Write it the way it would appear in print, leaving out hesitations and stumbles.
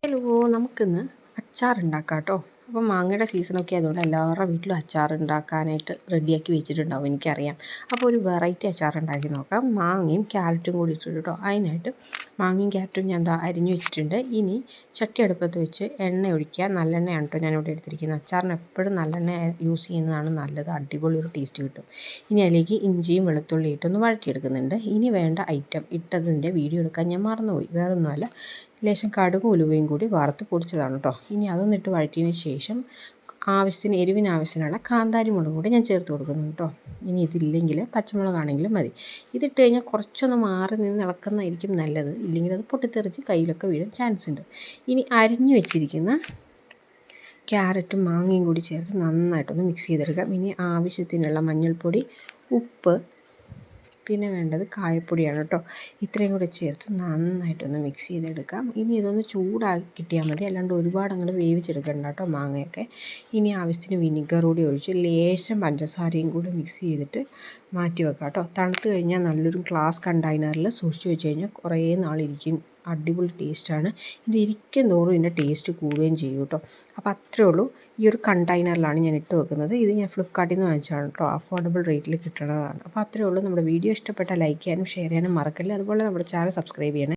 Hello, നമുക്കിന്ന് അച്ചാറുണ്ടാക്കാം കേട്ടോ. അപ്പം മാങ്ങയുടെ സീസണൊക്കെ ആയതുകൊണ്ട് എല്ലാവരുടെ വീട്ടിലും അച്ചാർ ഉണ്ടാക്കാനായിട്ട് റെഡിയാക്കി വെച്ചിട്ടുണ്ടാവും, എനിക്കറിയാം. അപ്പോൾ ഒരു വെറൈറ്റി അച്ചാർ ഉണ്ടാക്കി നോക്കാം. മാങ്ങയും ക്യാരറ്റും കൂടി ഇട്ടിട്ട് കേട്ടോ. അതിനായിട്ട് മാങ്ങയും ക്യാരറ്റും ഞാൻ അരിഞ്ഞു വെച്ചിട്ടുണ്ട്. ഇനി ചട്ടി അടുപ്പത്ത് വെച്ച് എണ്ണ ഒഴിക്കുക. നല്ലെണ്ണയാണ് കേട്ടോ ഞാനിവിടെ എടുത്തിരിക്കുന്നത്. അച്ചാറിന് എപ്പോഴും നല്ലെണ്ണ യൂസ് ചെയ്യുന്നതാണ് നല്ലത്. അടിപൊളി ഒരു ടേസ്റ്റ് കിട്ടും. ഇനി അതിലേക്ക് ഇഞ്ചിയും വെളുത്തുള്ളി ഇട്ടൊന്ന് വഴറ്റിയെടുക്കുന്നുണ്ട്. ഇനി വേണ്ട ഐറ്റം ഇട്ടതിൻ്റെ വീഡിയോ എടുക്കാൻ ഞാൻ മറന്നുപോയി. വേറൊന്നുമല്ല, ലേശം കടുകും ഉലുവയും കൂടി വറുത്ത് പൊടിച്ചതാണ് കേട്ടോ. ഇനി അതൊന്നിട്ട് വഴറ്റിയതിന് ശേഷം എരിവിന് ആവശ്യത്തിനുള്ള കാന്താരി മുളക് കൂടി ഞാൻ ചേർത്ത് കൊടുക്കുന്നു കേട്ടോ. ഇനി ഇതില്ലെങ്കിൽ പച്ചമുളകാണെങ്കിലും മതി. ഇതിട്ട് കഴിഞ്ഞാൽ കുറച്ചൊന്ന് മാറി നിന്ന് ഇളക്കുന്നതായിരിക്കും നല്ലത്. ഇല്ലെങ്കിൽ അത് പൊട്ടിത്തെറിച്ച് കയ്യിലൊക്കെ വീഴാൻ ചാൻസ് ഉണ്ട്. ഇനി അരിഞ്ഞു വെച്ചിരിക്കുന്ന ക്യാരറ്റും മാങ്ങയും കൂടി ചേർത്ത് നന്നായിട്ടൊന്ന് മിക്സ് ചെയ്തെടുക്കാം. ഇനി ആവശ്യത്തിനുള്ള മഞ്ഞൾപ്പൊടി, ഉപ്പ്, പിന്നെ വേണ്ടത് കായപ്പൊടിയാണ് കേട്ടോ. ഇത്രയും കൂടെ ചേർത്ത് നന്നായിട്ടൊന്ന് മിക്സ് ചെയ്തെടുക്കാം. ഇനി ഇതൊന്ന് ചൂടാക്കി കിട്ടിയാൽ മതി, അല്ലാണ്ട് ഒരുപാട് അങ്ങോട്ട് വേവിച്ചെടുക്കണ്ട കേട്ടോ മാങ്ങയൊക്കെ. ഇനി ആവശ്യത്തിന് വിനിഗർ കൂടി ഒഴിച്ച് ലേശം പഞ്ചസാരയും കൂടി മിക്സ് ചെയ്തിട്ട് മാറ്റി വെക്കാം കേട്ടോ. തണുത്ത് കഴിഞ്ഞാൽ നല്ലൊരു ഗ്ലാസ് കണ്ടെയ്നറിൽ സൂക്ഷിച്ച് വെച്ച് കഴിഞ്ഞാൽ കുറേ നാളിരിക്കും. അടിപൊളി ടേസ്റ്റാണ്. ഇത് ഇരിക്കും തോറും ഇതിൻ്റെ ടേസ്റ്റ് കൂടുകയും ചെയ്യും കേട്ടോ. അപ്പോൾ അത്രയേ ഉള്ളൂ. ഈ ഒരു കണ്ടെയ്നറിലാണ് ഞാൻ ഇട്ട് വെക്കുന്നത്. ഇത് ഞാൻ ഫ്ലിപ്കാർട്ടിൽ നിന്ന് വാങ്ങിച്ചതാണ് കേട്ടോ. അഫോർഡബിൾ റേറ്റിൽ കിട്ടുന്നതാണ്. അപ്പോൾ അത്രയേ ഉള്ളൂ. നമ്മുടെ വീഡിയോ ഇഷ്ടപ്പെട്ടാൽ ലൈക്ക് ചെയ്യാനും ഷെയർ ചെയ്യാനും മറക്കല്ലേ. അതുപോലെ നമ്മുടെ ചാനൽ സബ്സ്ക്രൈബ് ചെയ്യണേ.